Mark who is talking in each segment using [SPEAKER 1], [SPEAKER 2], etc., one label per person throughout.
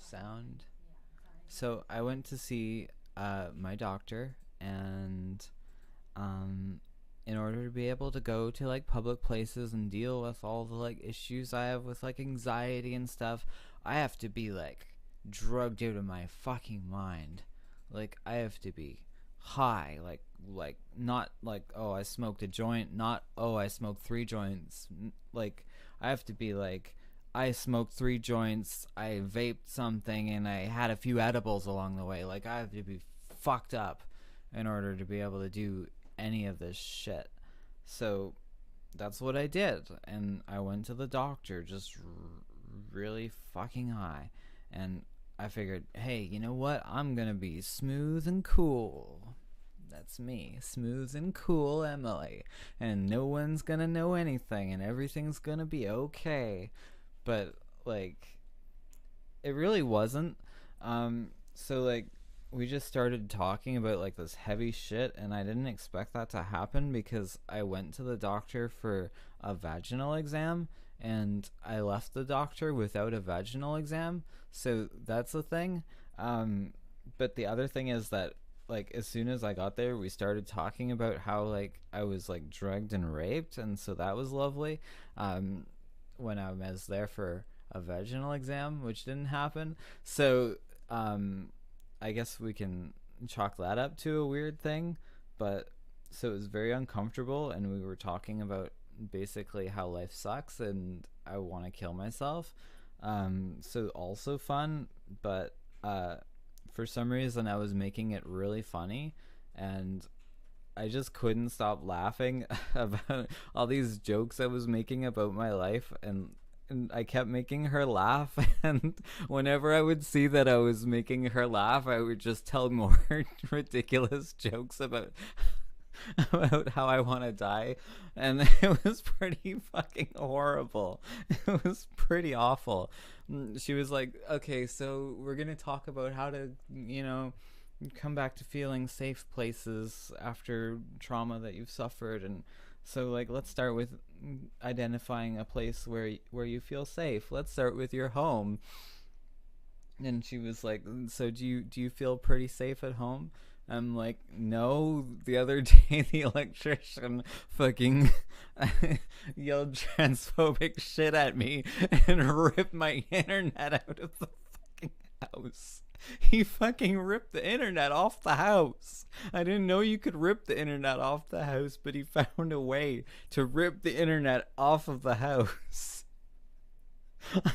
[SPEAKER 1] sound. So I went to see my doctor, and um, in order to be able to go to like public places and deal with all the like issues I have with like anxiety and stuff, I have to be like drugged out of my fucking mind. Like I have to be high, like not like, oh, I smoked a joint, not, oh, I smoked 3 joints. Like I have to be like, I smoked 3 joints, I vaped something, and I had a few edibles along the way. Like I have to be fucked up in order to be able to do any of this shit. So that's what I did, and I went to the doctor just really fucking high, and I figured, hey, you know what? I'm gonna be smooth and cool. That's me, smooth and cool Emily, and no one's gonna know anything, and everything's gonna be okay. But like, it really wasn't. So like, we just started talking about like this heavy shit, and I didn't expect that to happen because I went to the doctor for a vaginal exam, and I left the doctor without a vaginal exam. So that's the thing. But the other thing is that like as soon as I got there, we started talking about how like I was like drugged and raped, and so that was lovely. When I was there for a vaginal exam, which didn't happen. So I guess we can chalk that up to a weird thing. But so it was very uncomfortable, and we were talking about basically how life sucks and I want to kill myself. So also fun, but for some reason I was making it really funny, and I just couldn't stop laughing about all these jokes I was making about my life, and I kept making her laugh. And whenever I would see that I was making her laugh, I would just tell more ridiculous jokes about how I want to die, and it was pretty fucking horrible. It was pretty awful. She was like, "Okay, so we're gonna talk about how to, come back to feeling safe places after trauma that you've suffered, and so like let's start with identifying a place where you feel safe. Let's start with your home." And she was like, "So do you feel pretty safe at home?" I'm like, "No, the other day the electrician fucking yelled transphobic shit at me and ripped my internet out of the fucking house. He fucking ripped the internet off the house. I didn't know you could rip the internet off the house, but he found a way to rip the internet off of the house.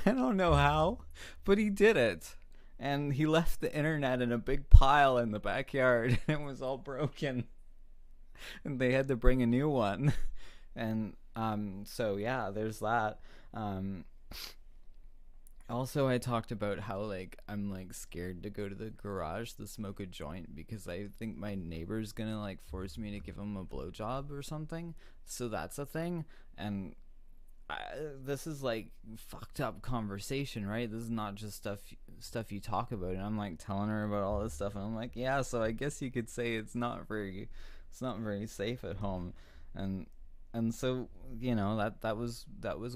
[SPEAKER 1] I don't know how, but he did it. And he left the internet in a big pile in the backyard, and it was all broken. And they had to bring a new one. And so yeah, there's that. Um, Also, I talked about how like I'm like scared to go to the garage to smoke a joint because I think my neighbor's gonna like force me to give him a blowjob or something. So that's a thing, and I, this is like fucked up conversation, right? This is not just stuff you talk about, and I'm like telling her about all this stuff, and I'm like, yeah, so I guess you could say it's not very safe at home, and so that was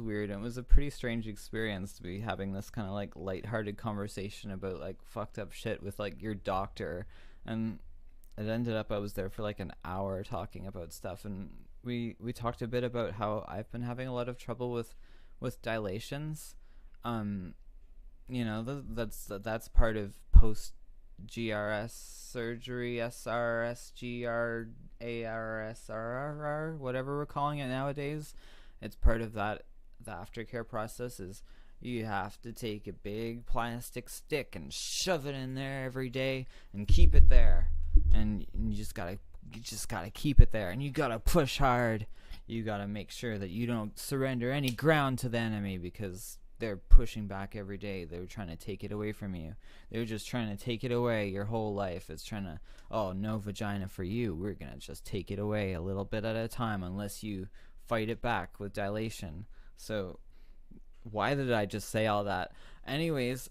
[SPEAKER 1] weird, and it was a pretty strange experience to be having this kind of like lighthearted conversation about like fucked up shit with like your doctor. And it ended up I was there for like an hour talking about stuff, and we talked a bit about how I've been having a lot of trouble with dilations. um that's part of post GRS surgery, SRSGRARSRR, whatever we're calling it nowadays. It's part of that. The aftercare process is you have to take a big plastic stick and shove it in there every day and keep it there, and you just gotta keep it there, and you gotta push hard. You gotta make sure that you don't surrender any ground to the enemy, because they're pushing back every day. They're trying to take it away from you. They're just trying to take it away your whole life. It's trying to, oh, no vagina for you. We're going to just take it away a little bit at a time unless you fight it back with dilation. So why did I just say all that? Anyways,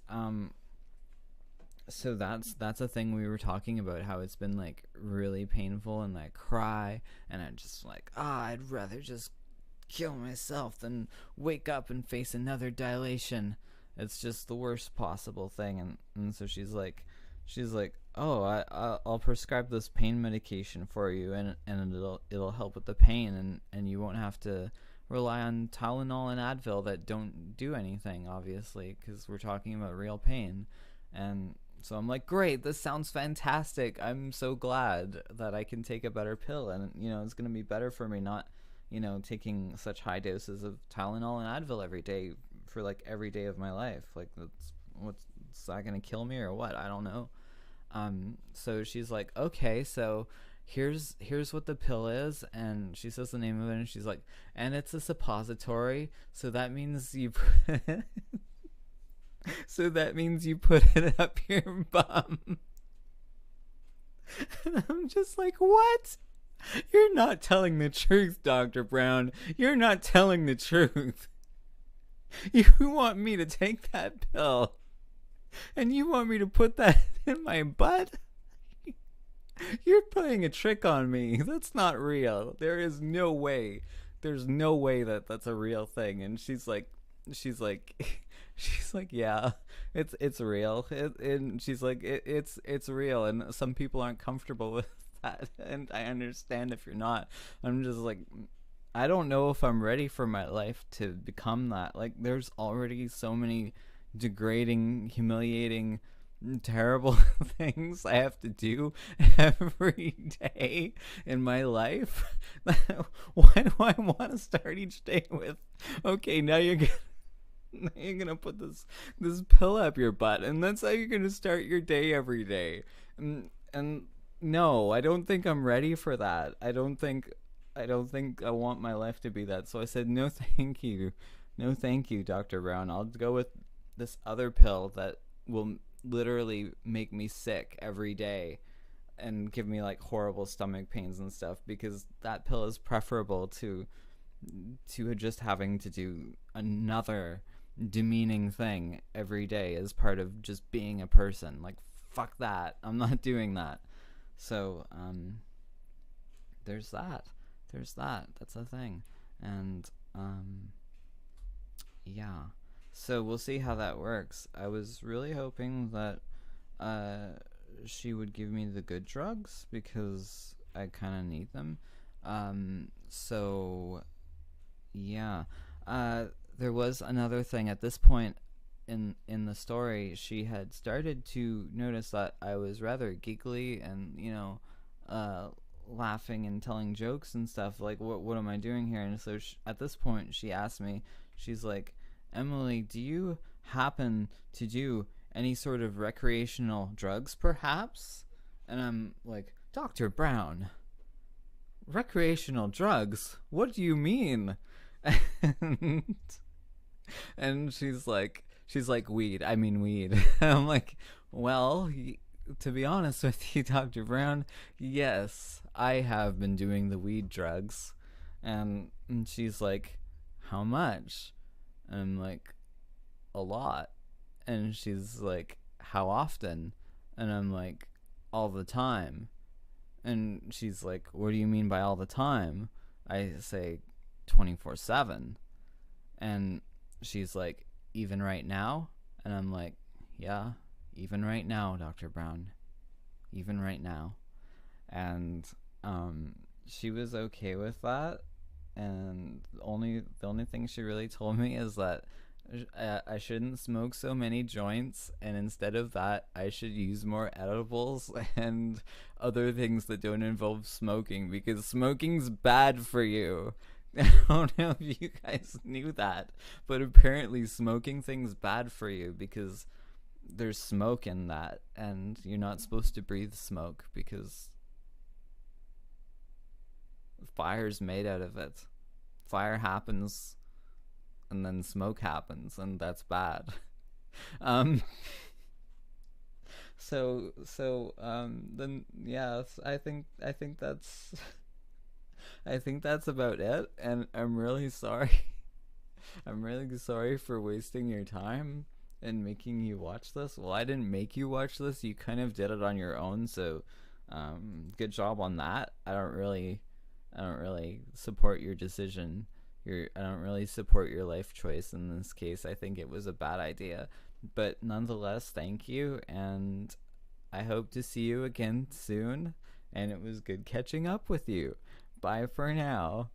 [SPEAKER 1] so that's a thing we were talking about, how it's been like really painful, and I cry, and I'm just like, I'd rather just kill myself than wake up and face another dilation. it's just the worst possible thing. And so she's like, oh, I'll prescribe this pain medication for you, and it'll help with the pain, and you won't have to rely on Tylenol and Advil that don't do anything, obviously, because we're talking about real pain. And so I'm like, great, this sounds fantastic. I'm so glad that I can take a better pill, and it's gonna be better for me not, taking such high doses of Tylenol and Advil every day for like every day of my life. Like, what's that gonna kill me or what? I don't know. So she's like, okay, so here's what the pill is, and she says the name of it, and she's like, and it's a suppository, so that means you so that means you put it up your bum. And I'm just like, what? You're not telling the truth, Dr. Brown. You're not telling the truth. You want me to take that pill, and you want me to put that in my butt? You're playing a trick on me. That's not real. There is no way. There's no way that that's a real thing. And she's like, she's like, yeah, it's real. And she's like, it's real. And some people aren't comfortable with that. And I understand if you're not. I'm just like, I don't know if I'm ready for my life to become that. Like, there's already so many degrading, humiliating, terrible things I have to do every day in my life. Why do I want to start each day with, okay, now you're gonna put this pill up your butt, and that's how you're gonna start your day every day? And no, I don't think I'm ready for that. I don't think I want my life to be that. So I said, no thank you, Dr. Brown. I'll go with this other pill that will literally make me sick every day and give me like horrible stomach pains and stuff, because that pill is preferable to just having to do another demeaning thing every day as part of just being a person. Like, fuck that. I'm not doing that. So there's that. That's a thing. And yeah. So we'll see how that works. I was really hoping that she would give me the good drugs, because I kind of need them. So yeah. There was another thing at this point in the story. She had started to notice that I was rather giggly and laughing and telling jokes and stuff. Like, what am I doing here? And so at this point she asked me, she's like, Emily, do you happen to do any sort of recreational drugs, perhaps? And I'm like, Dr. Brown, recreational drugs? What do you mean? And she's like, weed. I mean weed. I'm like, well, to be honest with you, Dr. Brown, yes, I have been doing the weed drugs. And she's like, how much? And I'm like, a lot. And she's like, how often? And I'm like, all the time. And she's like, what do you mean by all the time? I say 24/7. And she's like, even right now? And I'm like, yeah, even right now, Dr. Brown. Even right now. And she was okay with that. And the only thing she really told me is that I shouldn't smoke so many joints, and instead of that, I should use more edibles and other things that don't involve smoking, because smoking's bad for you. I don't know if you guys knew that, but apparently smoking thing's bad for you because there's smoke in that, and you're not supposed to breathe smoke because fire's made out of it. Fire happens and then smoke happens, and that's bad. Then yes, I think that's about it, and I'm really sorry. I'm really sorry for wasting your time and making you watch this. Well, I didn't make you watch this. You kind of did it on your own, so good job on that. I don't really support your decision I don't really support your life choice in this case. I think it was a bad idea. But nonetheless, thank you, and I hope to see you again soon. And it was good catching up with you. Bye for now.